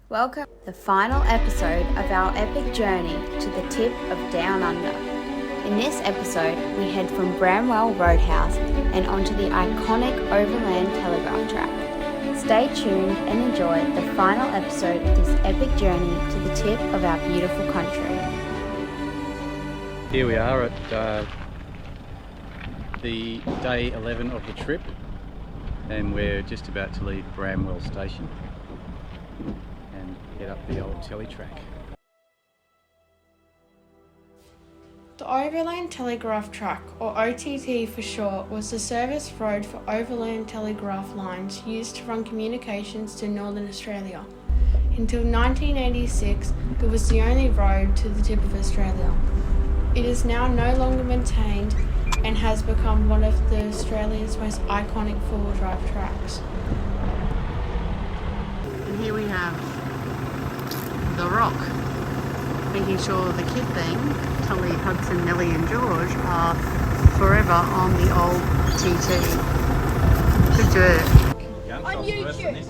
Welcome to the final episode of our epic journey to the tip of Down Under. In this episode, we head from Bramwell Roadhouse and onto the iconic Overland Telegraph track. Stay tuned and enjoy the final episode of this epic journey to the tip of our beautiful country. Here we are at the day 11 of the trip, and we're just about to leave Bramwell station and head up the Old Telegraph. The Overland Telegraph Track, or OTT for short, was the service road for overland telegraph lines used to run communications to Northern Australia. Until 1986, it was the only road to the tip of Australia. It is now no longer maintained and has become one of Australia's most iconic four-wheel drive tracks. And here we have the Rock, making sure the kid thing, Tully, Hudson, Nellie and George, are forever on the old TT. Good job. On YouTube.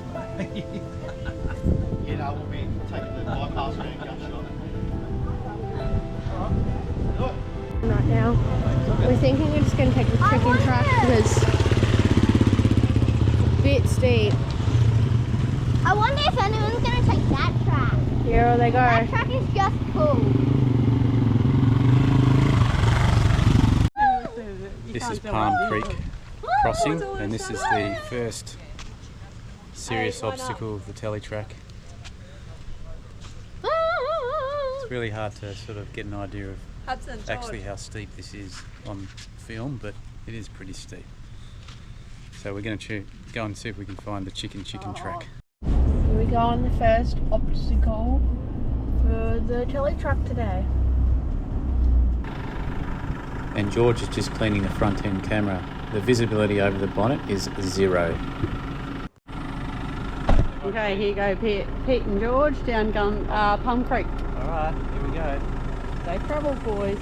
You know, we'll be taking the bypass around Gunshot. Right now, we're thinking we're just going to take the trekking track because it's a bit steep. I wonder if anyone's going to take that track. Here they go. That track is just cool. This is Palm Creek crossing, and this is the first serious obstacle of the telly track. It's really hard to sort of get an idea of actually how steep this is on film, but it is pretty steep. So we're going to go and see if we can find the chicken track. Here we go on the first obstacle for the telly truck today. And George is just cleaning the front end camera. The visibility over the bonnet is 0. Okay, here you go, Pete and George down Palm Creek. Alright, here we go. Safe travel, boys.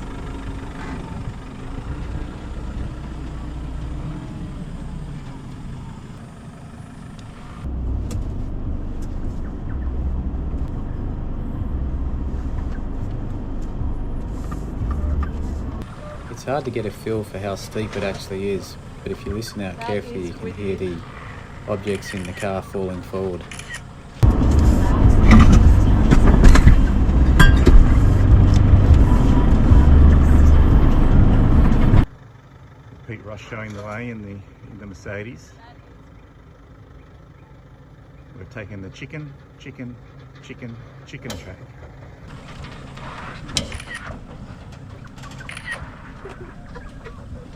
It's hard to get a feel for how steep it actually is, but if you listen out carefully, you can hear the objects in the car falling forward. Pete Ross showing the way in the Mercedes. We're taking the chicken track.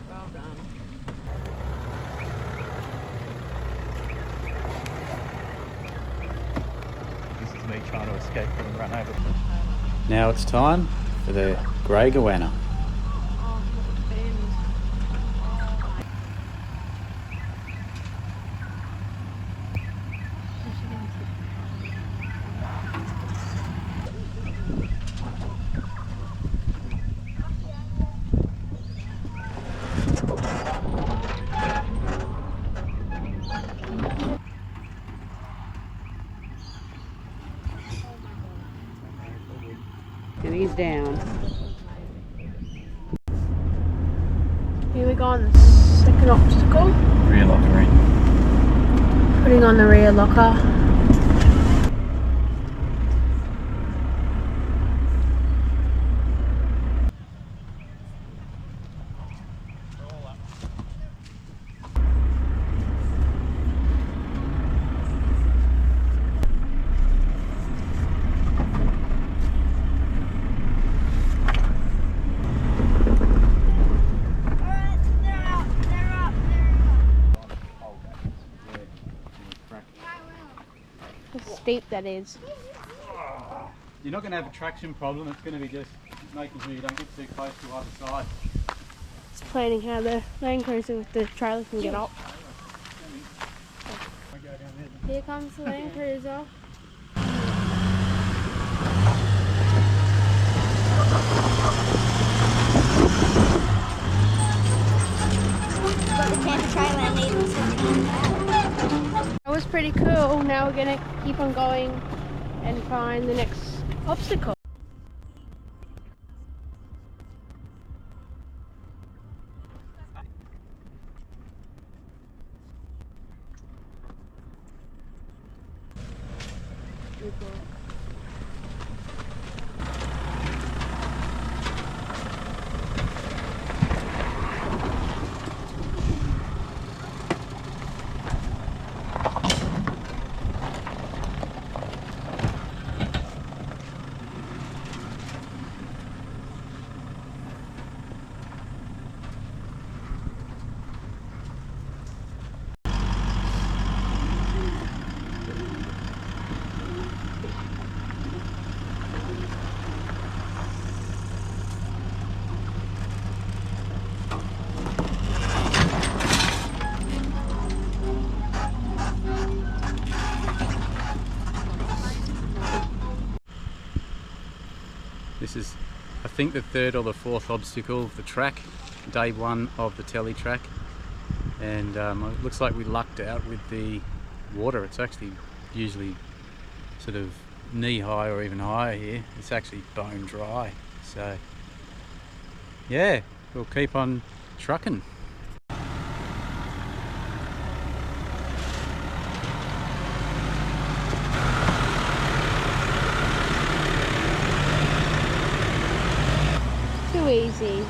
Well done. This is me trying to escape getting run over. Now it's time for the grey goanna. And he's down. Here we go on the second obstacle. Rear locker in. Putting on the rear locker. How steep that is. You're not going to have a traction problem, it's going to be just making sure you don't get too close to either side. It's planning how the Land Cruiser with the trailer can get up. Here comes the Land Cruiser. Got the camper trailer and needles. That was pretty cool. Now we're gonna keep on going and find the next obstacle. This is, I think, the third or the fourth obstacle of the track, day one of the telly track, and it looks like we lucked out with the water. It's actually usually sort of knee high or even higher here. It's actually bone dry, so yeah, we'll keep on trucking. Easy.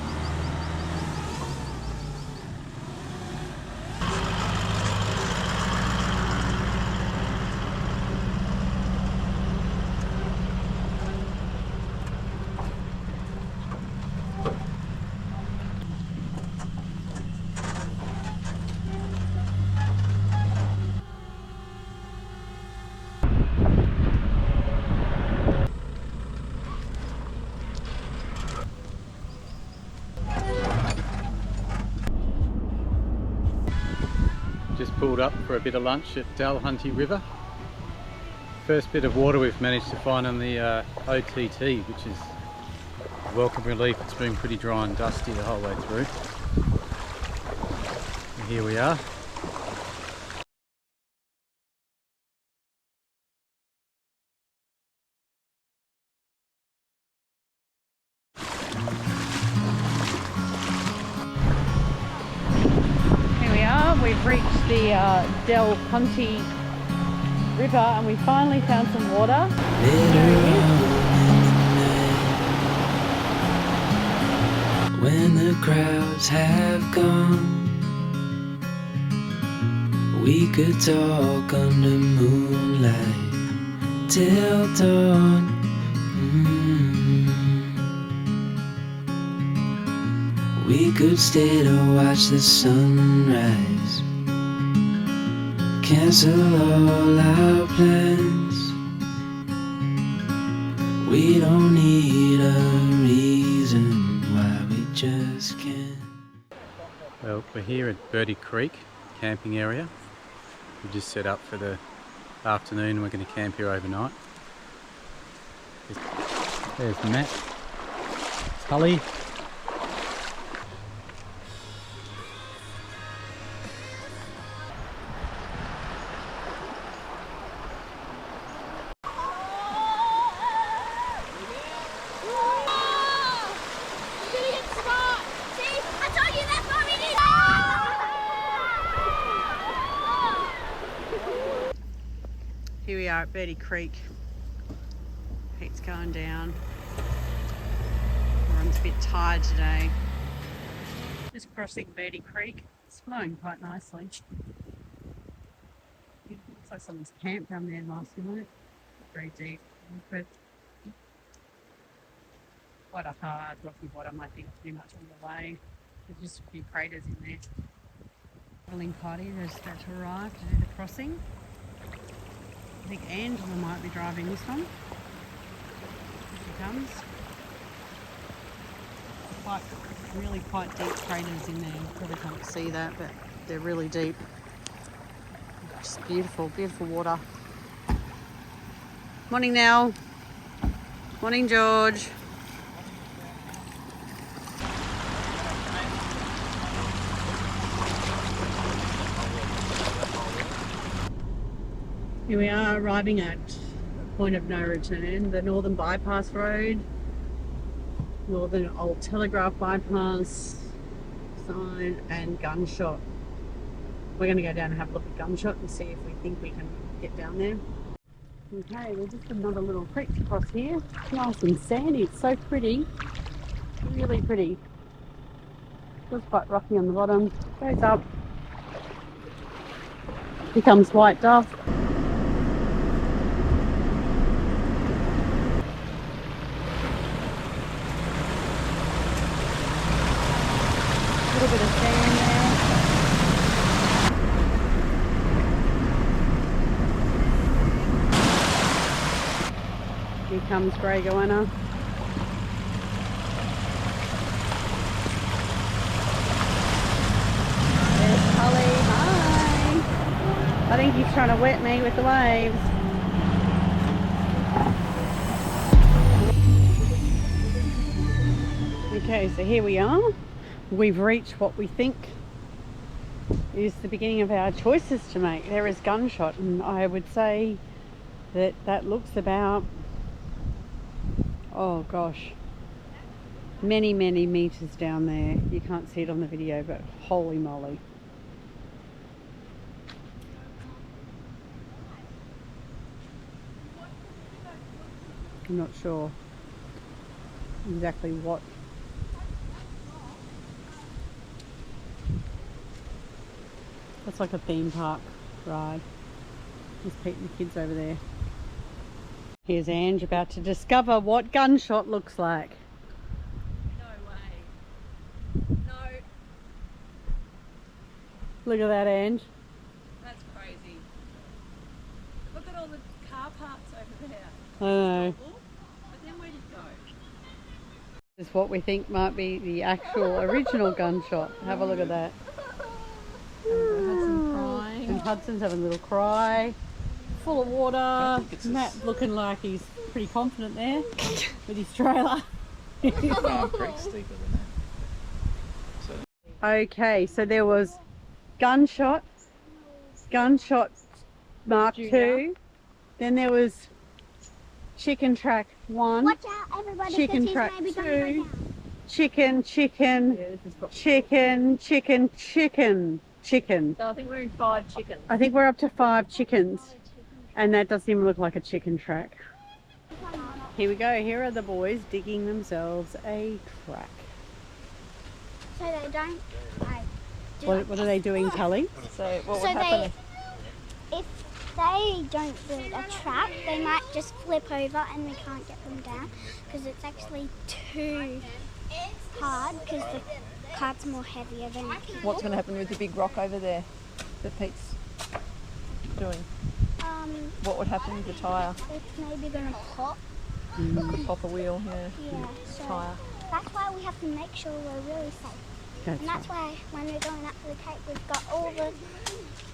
Just pulled up for a bit of lunch at Dulhunty River. First bit of water we've managed to find on the OTT, which is a welcome relief. It's been pretty dry and dusty the whole way through. And here we are. We've reached the Dulhunty River and we finally found some water. When the crowds have gone, we could talk under moonlight till dawn. We could stay to watch the sunrise, cancel all our plans. We don't need a reason why we just can't. Well, we're here at Birdie Creek camping area. We just set up for the afternoon and we're going to camp here overnight. There's Matt, Tully. Here we are at Birdie Creek. Heat's going down. Everyone's a bit tired today. Just crossing Birdie Creek. It's flowing quite nicely. It looks like someone's camped down there last night. Very deep, but quite a hard rocky bottom, I think, pretty much on the way. There's just a few craters in there. Travelling party, they're just about to arrive to do the crossing. I think Angela might be driving this one. Here she comes. Really quite deep craters in there. You probably can't see that, but they're really deep. Just beautiful, beautiful water. Morning, Nell. Morning, George. Here we are arriving at point of no return. The Northern Bypass Road, Northern Old Telegraph Bypass sign, and Gunshot. We're going to go down and have a look at Gunshot and see if we think we can get down there. Okay, there's just another little creek across here. It's nice and sandy. It's so pretty. Really pretty. Feels quite rocky on the bottom. Goes up. Becomes white dust. A little bit of sand there. Here comes Grey Goanna. There's Tully. Hi. I think he's trying to wet me with the waves. Okay, so here we are. We've reached what we think is the beginning of our choices to make. There is Gunshot, and I would say that that looks about, oh gosh, many meters down there. You can't see it on the video, but holy moly. I'm not sure exactly what. That's like a theme park ride. There's Pete and the kids over there. Here's Ange about to discover what Gunshot looks like. No way. No. Look at that, Ange. That's crazy. Look at all the car parts over there. I know. But then where'd it go? This is what we think might be the actual original Gunshot. Have a look at that. Hudson crying. And Hudson's having a little cry. Full of water. Matt looking like he's pretty confident there with his trailer. Creek's steeper than that. Okay, so there was Gunshot, Gunshot Mark II, then there was Chicken Track 1, Watch out, everybody, Chicken because Track he's maybe going to 2, go down. Chicken. So I think we're in 5 chickens. I think we're up to 5 chickens, and that doesn't even look like a chicken track. Here we go, here are the boys digging themselves a track. So they don't. What are they doing, Tully? So what So would happen? if they don't build a trap, they might just flip over and we can't get them down because it's actually too hard because the cart's more heavier than What's going to happen with the big rock over there that Pete's doing? What would happen with the tyre? it's maybe going to pop. Could pop a wheel, yeah. Yeah, so Tyre. that's why we have to make sure we're really safe. That's And that's why when we're going up to the Cape, we've got all the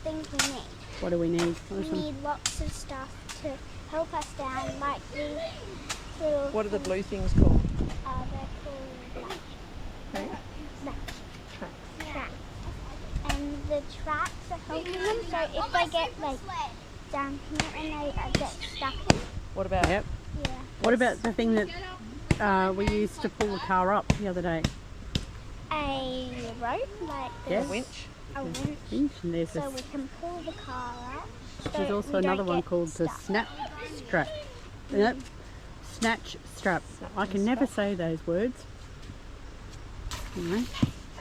things we need. What do we need? We need lots of stuff to help us down, like these little. What are the blue things called? They're called Tracks. tracks. And the tracks are helping them, so if they get like down here and they get stuck, What about? Yep. yeah. What about the thing that we used to pull the car up the other day? A rope, like Yes. A winch? a winch, Winch, and there's so this. we can pull the car up. There's so also we don't another one get called the stuck. snap strap. Nope. Snatch strap. I can never say those words. Anyway,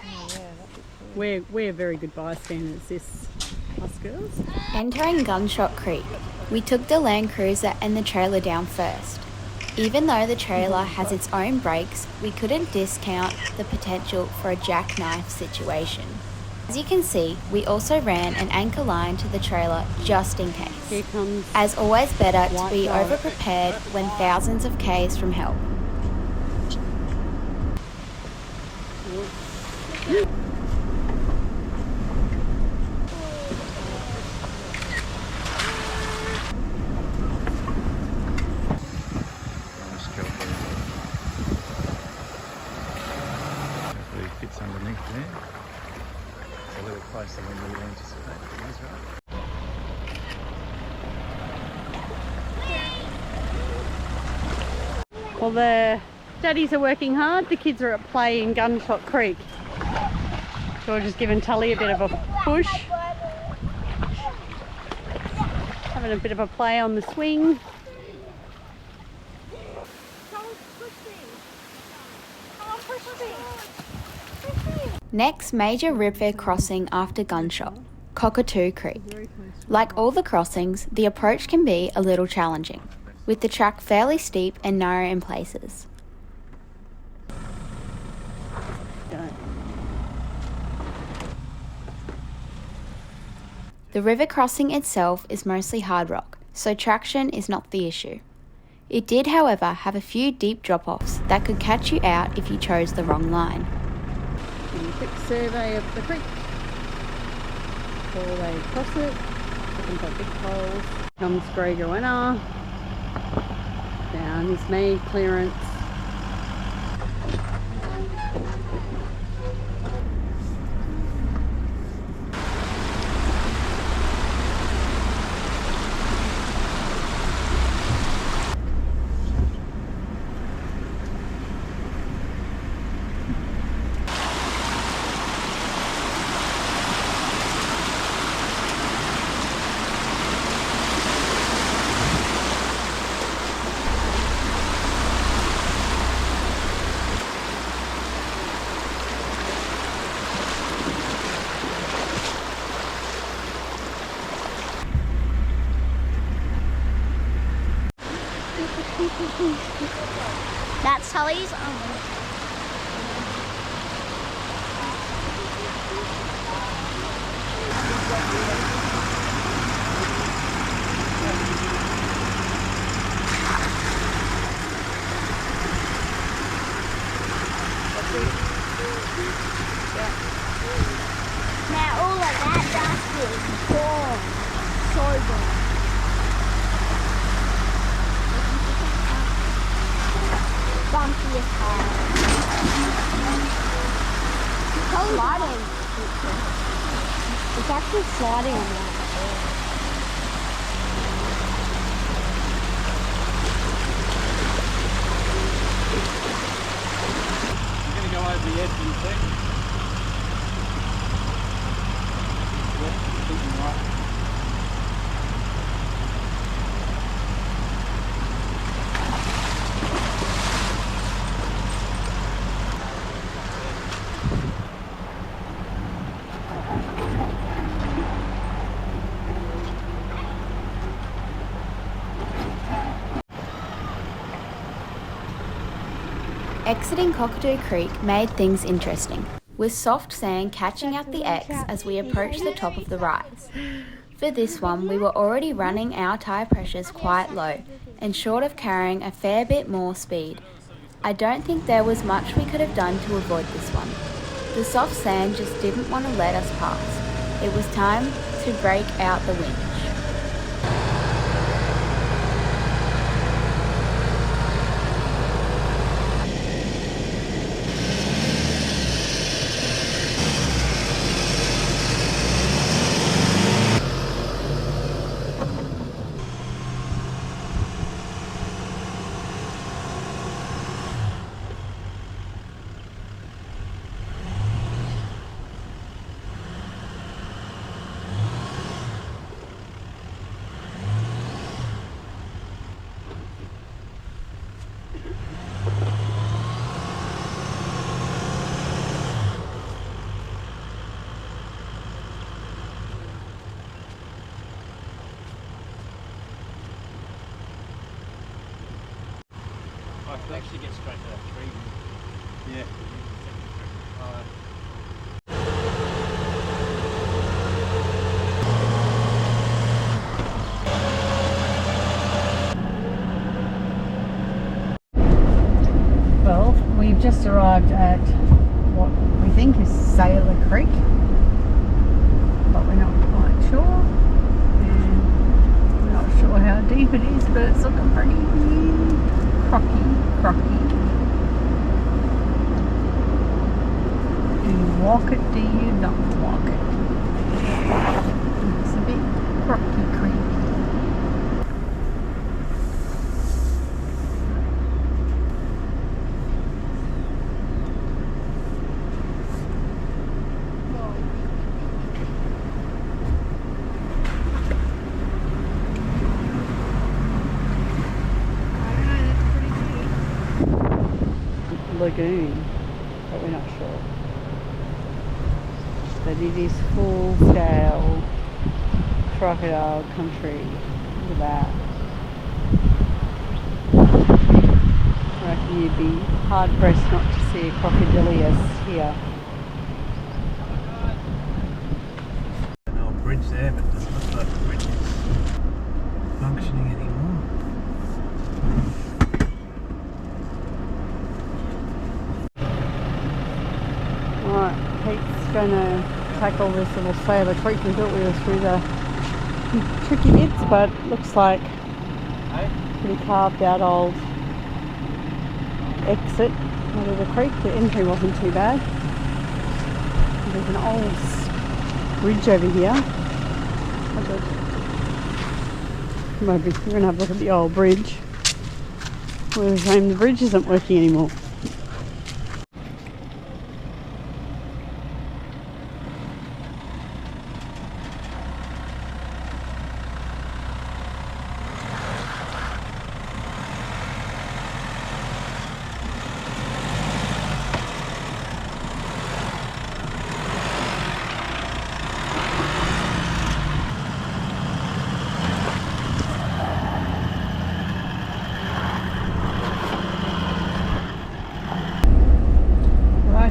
Oh, yeah, that'd be cool. we're very good bystanders, us girls. Entering Gunshot Creek, we took the Land Cruiser and the trailer down first. Even though the trailer has its own brakes, we couldn't discount the potential for a jackknife situation. As you can see, we also ran an anchor line to the trailer just in case. Here comes. As always, better to White be dog. over-prepared when thousands of Ks from help. Nice job there. Hopefully it fits underneath there. It's a little closer than we would anticipate. That's right. Well, the daddies are working hard. The kids are at play in Gunshot Creek. George has given Tully a bit of a push. Having a bit of a play on the swing. Next major river crossing after Gunshot, Cockatoo Creek. Like all the crossings, the approach can be a little challenging, with the track fairly steep and narrow in places. The river crossing itself is mostly hard rock, so traction is not the issue. It did, however, have a few deep drop-offs that could catch you out if you chose the wrong line. A quick survey of the creek before they cross it. Looking for big holes. Comes Gregoena. Down is me, clearance. That's Tully's. Now all of that dust is gone. So gone. Bumpy as hell. It's sliding. It's actually sliding on that. I'm going to go over the edge in a second. Right. Exiting Cockatoo Creek made things interesting, with soft sand catching at the X as we approached the top of the rise. For this one, we were already running our tyre pressures quite low and short of carrying a fair bit more speed. I don't think there was much we could have done to avoid this one. The soft sand just didn't want to let us pass. It was time to break out the winch. I could actually get straight to that tree. Yeah. Well, we've just arrived at what we think is Sailor Creek, but we're not quite sure. And we're not sure how deep it is, but it's looking pretty crocky. Do you walk it? Do you not walk it? It's a bit crocky creek. lagoon, but we're not sure. But it is full scale crocodile country. Look at that. I reckon you'd be hard pressed not to see a crocodilius here. An old bridge there, but it doesn't look like the bridge is functioning anymore. Alright, Pete's gonna tackle this little sailor creek. We thought we were through the tricky bits, but looks like pretty carved out old exit out of the creek. The entry wasn't too bad. There's an old bridge over here. Maybe we're gonna have a look at the old bridge. We're the same, the bridge isn't working anymore.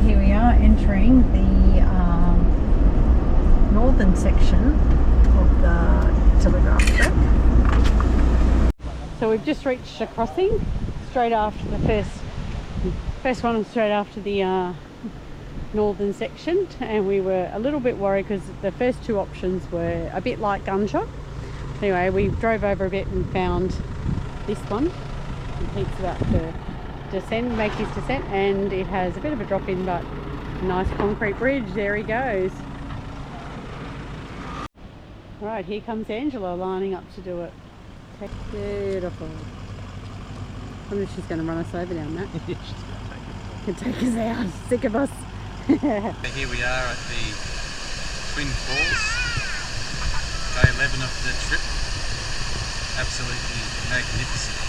Here we are entering the northern section of the Telegraph track. So we've just reached a crossing straight after the first one, straight after the northern section, and we were a little bit worried because the first two options were a bit like Gunshot. Anyway, we drove over a bit and found this one, and Pete's about to make his descent, and it has a bit of a drop in, but a nice concrete bridge. There he goes. Right, here comes Angela lining up to do it. Beautiful. I wonder if she's going to run us over down that. She's going to Can take us out. Sick of us. Here we are at the Twin Falls, day 11 of the trip. Absolutely magnificent.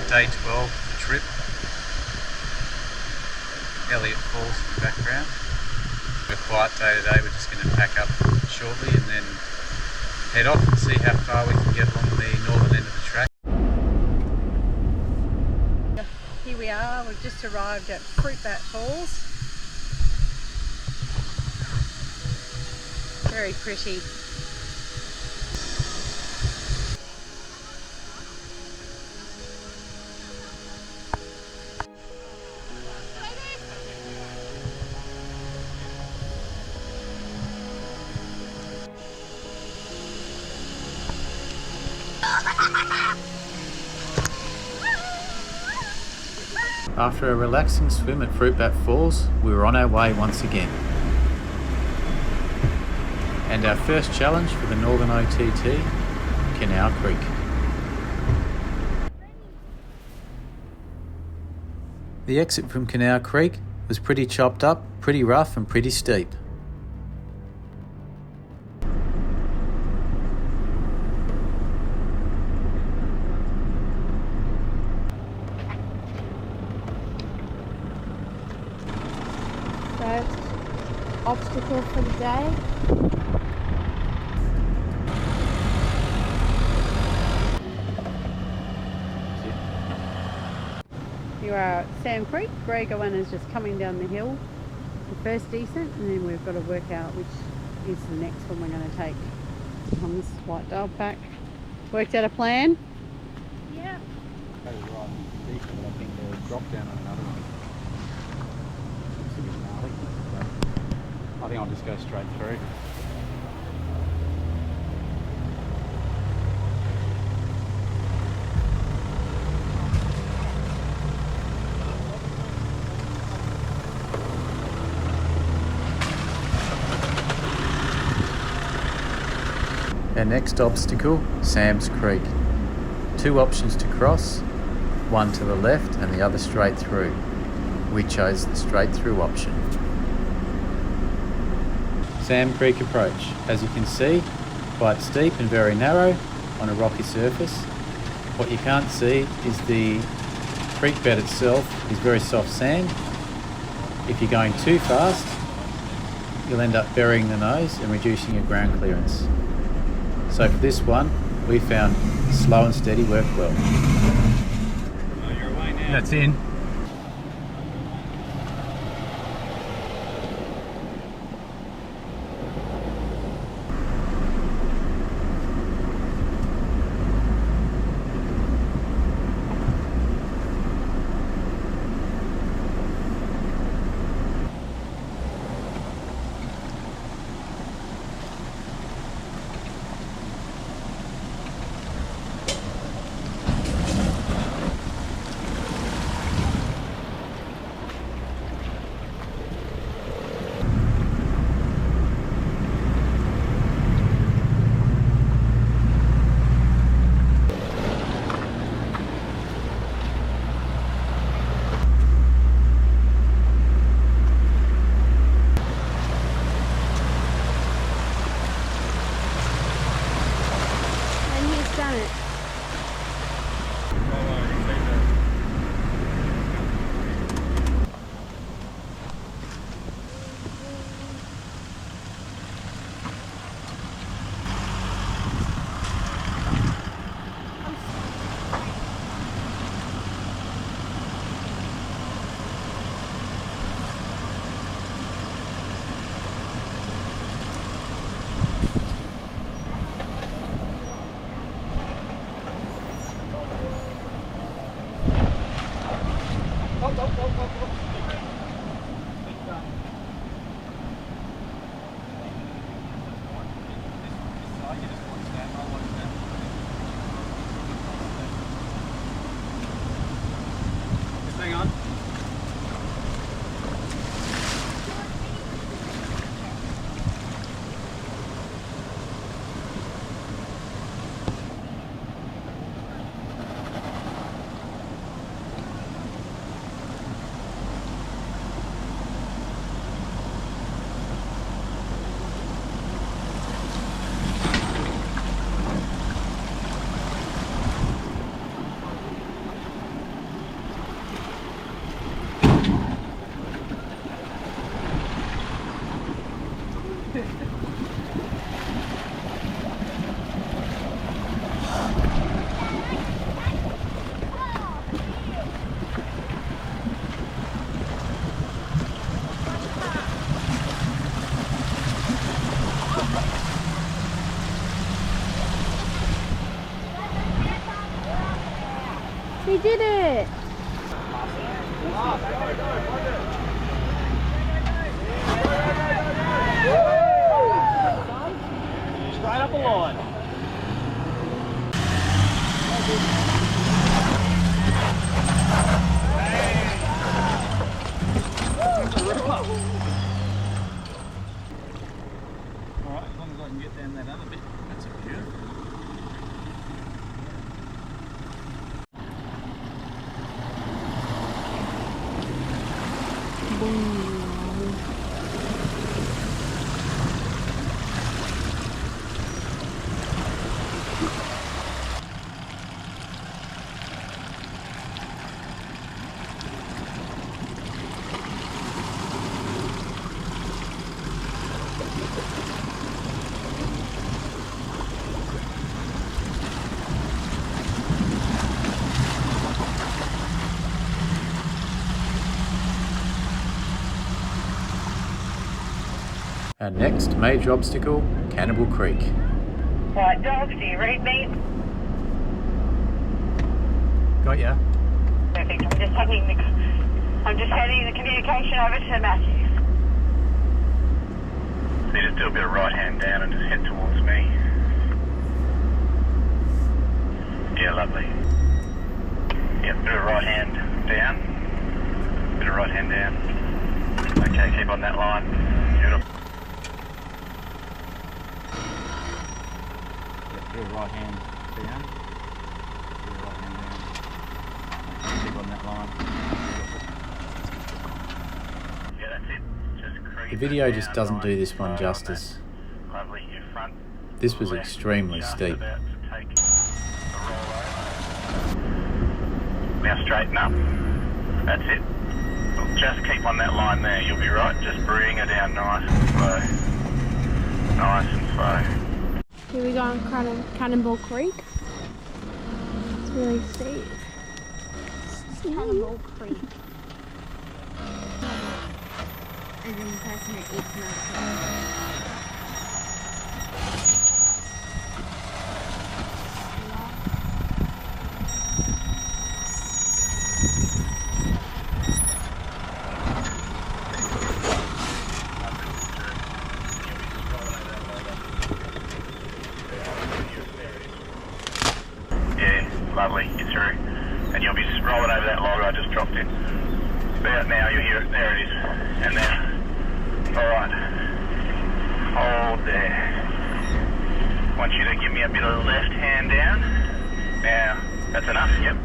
Day 12 of the trip. Elliot Falls in the background. A quiet day today, we're just going to pack up shortly and then head off and see how far we can get along the northern end of the track. Here we are, we've just arrived at Fruitbat Falls. Very pretty. After a relaxing swim at Fruitbat Falls, we were on our way once again. And our first challenge for the Northern OTT, Canal Creek. The exit from Canal Creek was pretty chopped up, pretty rough and pretty steep. Obstacle for the day. You are at Sam Creek. Greg Owen is just coming down the hill the first descent, and then we've got to work out which is the next one we're going to take on this white dove pack. Worked out a plan? Yeah. Right, decent, but I think they'll drop down on another one. Looks a bit gnarly, but I think I'll just go straight through. Our next obstacle, Sam's Creek. 2 options to cross, one to the left and the other straight through. We chose the straight through option. Sam Creek approach. As you can see, quite steep and very narrow on a rocky surface. What you can't see is the creek bed itself is very soft sand. If you're going too fast, you'll end up burying the nose and reducing your ground clearance. So for this one, we found slow and steady worked well. Oh, you're away now. That's in. We did it! Straight up a line. Alright, as long as I can get down that other bit. That's a beautiful. Our next major obstacle, Cannibal Creek. Right, dogs, do you read me? Got ya. Perfect. I'm just handing the communication over to Matthew. So you just do a bit of right hand down and just head towards me. Yeah, lovely. Yeah, bit of right hand down. Bit of right hand down. Okay, keep on that line. Beautiful. Yeah, bit of right hand down. Bit of right hand down. Okay, keep on that line. Beautiful. Yeah, that's it. Just creep. The video just doesn't do this one justice. Lovely. Your front. This was extremely steep. Now straighten up. That's it. Just keep on that line there. You'll be right. Just bring her down nice and slow. Nice and slow. Here we go on Cannibal Creek. It's really steep. Cannibal Creek. As in the person that eats another person. Lovely, you're through. And you'll be just rolling over that log I just dropped in. About now, you'll hear it. There it is. And now. Alright. Hold there. I want you to give me a bit of left hand down. Now, that's enough, yep.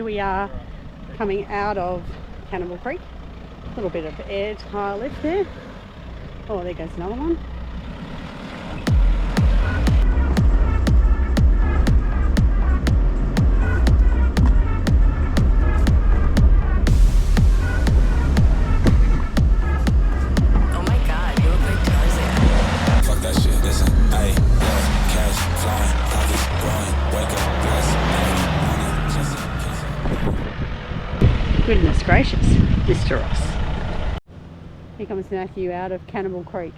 We are coming out of Cannibal Creek. A little bit of air tire lift there. Oh, there goes another one. Oh my god, you look like Tarzan. Fuck that shit, listen, ayy, yeah, cash, flying, pockets, growing, wake up, bless, Goodness gracious, Mr. Ross. Here comes Matthew out of Cannibal Creek.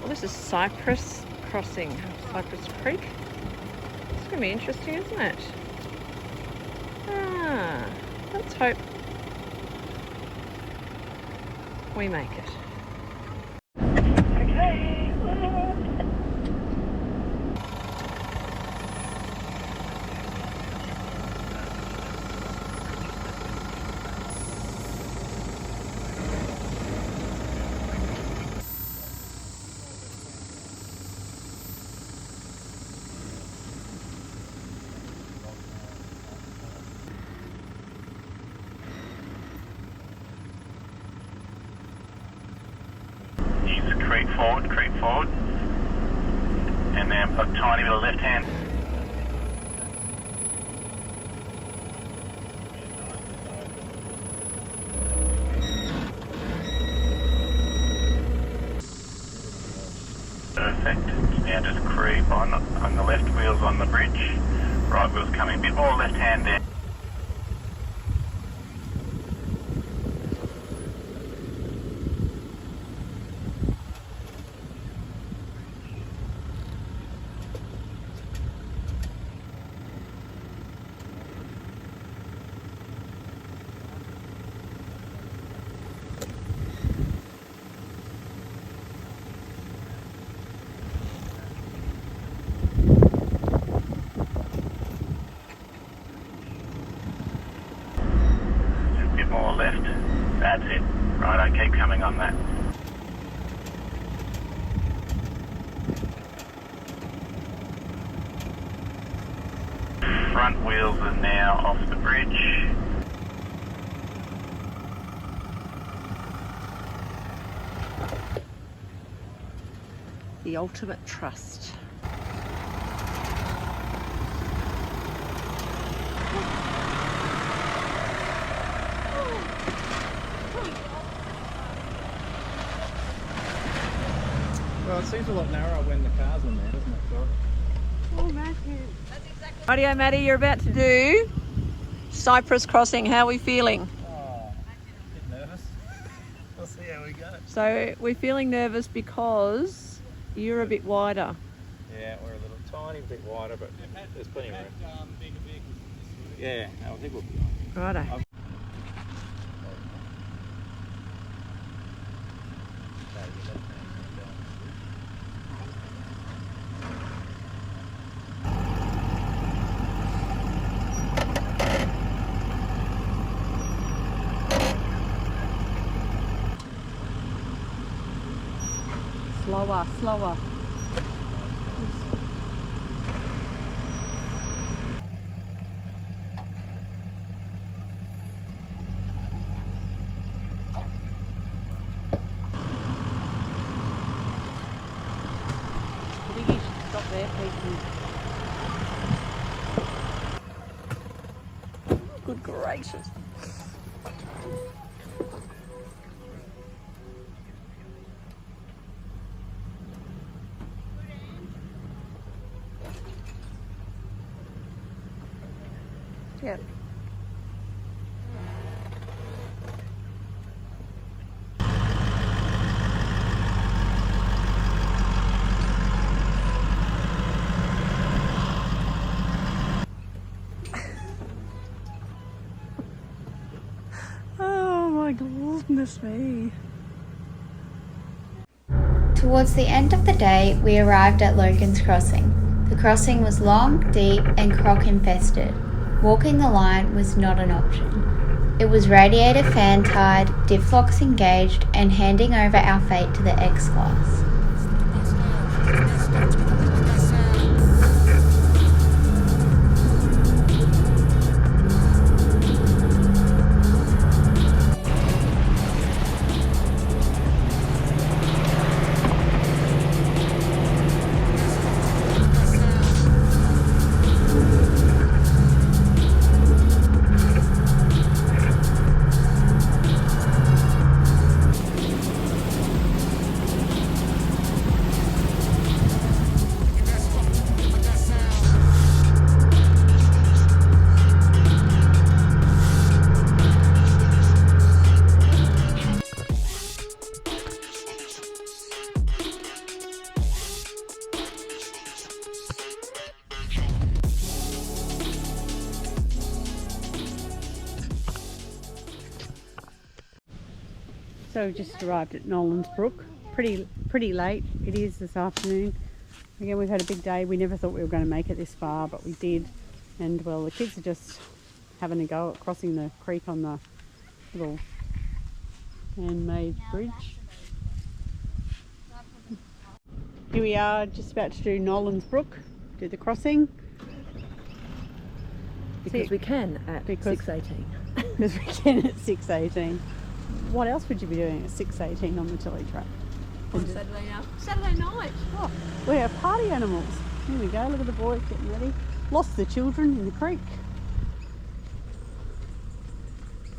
Well, this is Cypress crossing, Cypress Creek. It's going to be interesting, isn't it? Let's hope we make it. Okay. Creep forward, and then a tiny bit of left hand. effect. It's now just creep on the left wheels on the bridge. Right wheel's coming a bit more left hand down. More left. That's it. Right, I keep coming on that. Front wheels are now off the bridge. The ultimate trust. Well, it seems a lot narrower when the car's in there, doesn't it, Doc? Oh, Matthew. Rightio, Maddie, you're about to do Cypress crossing. How are we feeling? Oh, a bit nervous. We'll see how we go. So we're feeling nervous because you're a bit wider. Yeah, we're a little tiny bit wider, but there's plenty of room. Yeah, I think we'll be on. Righto. Slower, slower. I think you should stop there, Pete. Good gracious. Yep. Oh my goodness me. Towards the end of the day, we arrived at Logans Crossing. The crossing was long, deep, and croc infested. Walking the line was not an option. It was radiator fan tied, diff locks engaged, and handing over our fate to the X-Class. So we've just arrived at Nolans Brook. Pretty late it is this afternoon. Again, we've had a big day. We never thought we were going to make it this far, but we did. And well, the kids are just having a go at crossing the creek on the little handmade bridge. Here we are, just about to do Nolans Brook, do the crossing. Because we can at 6:18. Because we can at 6:18. What else would you be doing at 6:18 on the telly track? On Saturday night. Oh, we are party animals. Here we go, look at the boys getting ready. Lost the children in the creek.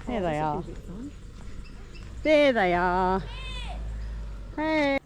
There they are. There they are. Hey.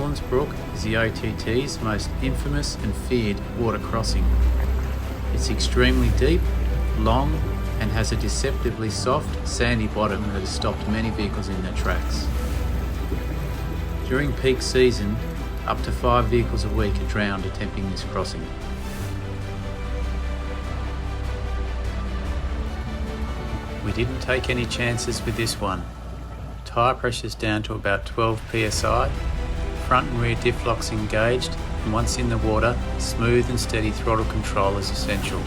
Nolans Brook is the OTT's most infamous and feared water crossing. It's extremely deep, long, and has a deceptively soft, sandy bottom that has stopped many vehicles in their tracks. During peak season, up to 5 vehicles a week are drowned attempting this crossing. We didn't take any chances with this one. Tyre pressure's down to about 12 psi, front and rear diff locks engaged, and once in the water, smooth and steady throttle control is essential.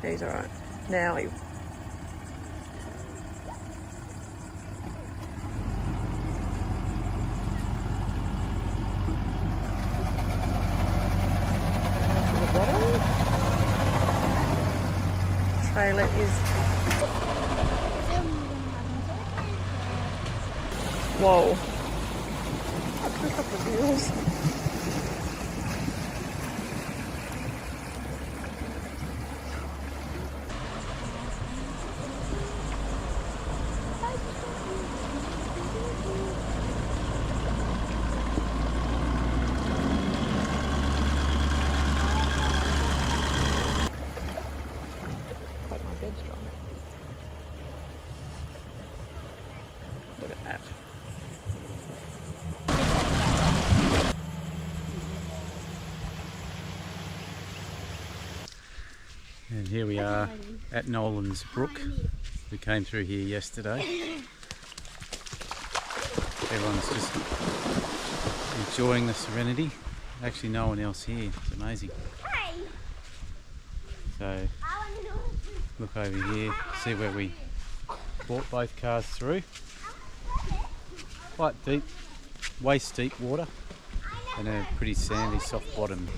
He's alright. Now he... Trailer is... Whoa. I took up the wheels. Look at that. And here we are at Nolans Brook. We came through here yesterday. Everyone's just enjoying the serenity. Actually no one else here, it's amazing. So look over here, see where we brought both cars through. Quite deep, waist deep water and a pretty sandy soft bottom.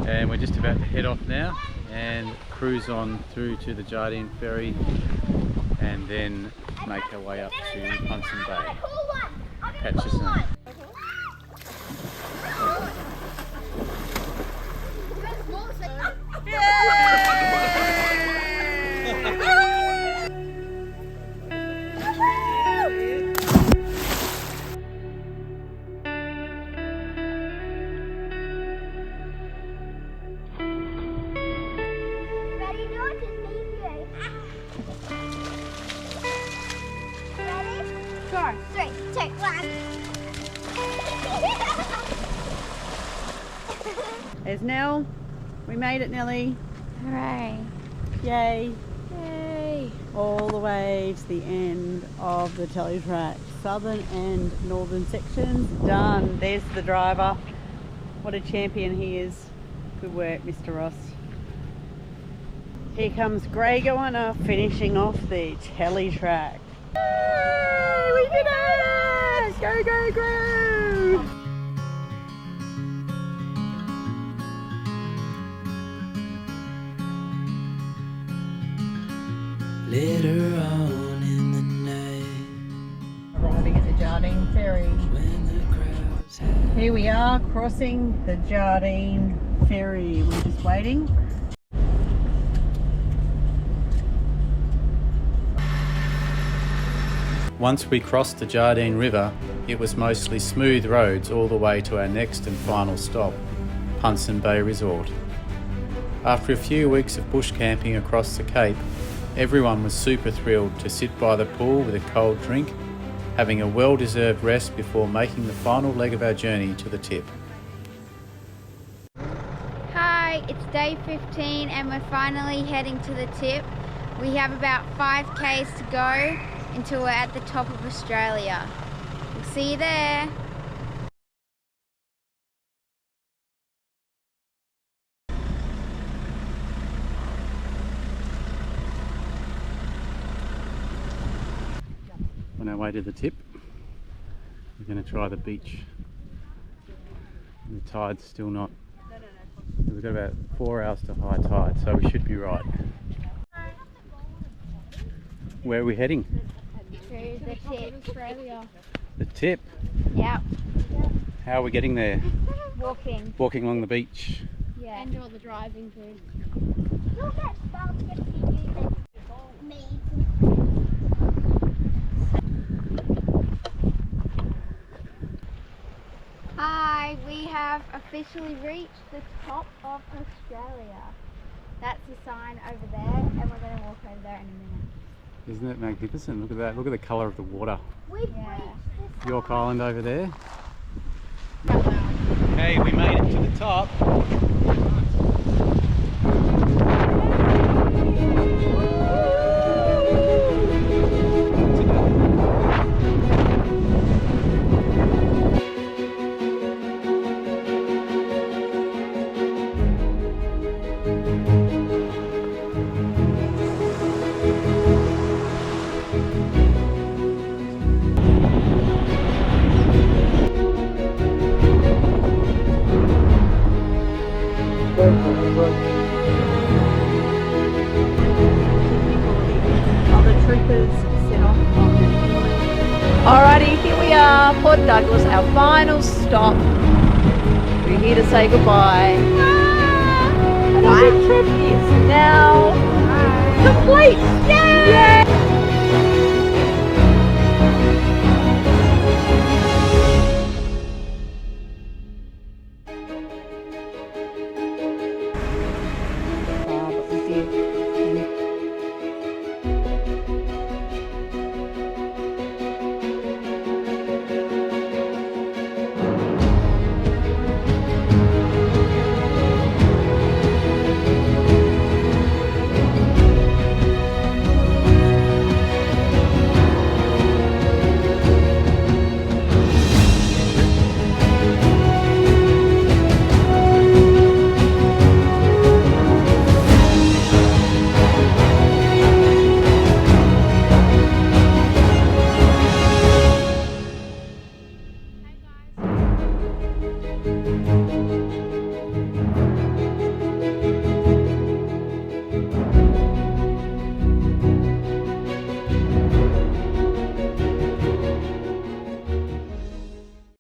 And we're just about to head off now and cruise on through to the Jardine Ferry and then make our way up to Hudson Bay. Catch you soon. There's Nell. We made it, Nelly. Hooray. Yay. Yay. All the way to the end of the telly track. Southern and northern sections done. There's the driver. What a champion he is. Good work, Mr. Ross. Here comes Grey going up, finishing off the telly track. Yay! We did it! Go, go, go! Later on in the night, Arriving at the Jardine Ferry. when the crowds have Here we are crossing the Jardine Ferry. We're just waiting. Once we crossed the Jardine River, it was mostly smooth roads all the way to our next and final stop, Hudson Bay Resort. After a few weeks of bush camping across the Cape, everyone was super thrilled to sit by the pool with a cold drink, having a well-deserved rest before making the final leg of our journey to the tip. Hi, it's day 15 and we're finally heading to the tip. We have about 5 k's to go until we're at the top of Australia. We'll see you there. On our way to the tip, we're going to try the beach. And the tide's still not. We've got about 4 hours to high tide, so we should be right. Where are we heading? To the tip. Australia. The tip. Yep. How are we getting there? Walking. Walking along the beach. Yeah. And all the driving too. You'll get started if you do this. Me. Hi, we have officially reached the top of Australia. That's the sign over there, and we're going to walk over there in a minute. Isn't it magnificent? Look at that. Look at the colour of the water. Yeah. York Island over there. Okay, we made it to the top. Alrighty, here we are, Port Douglas, our final stop. We're here to say goodbye. And our trip is now complete. Yay!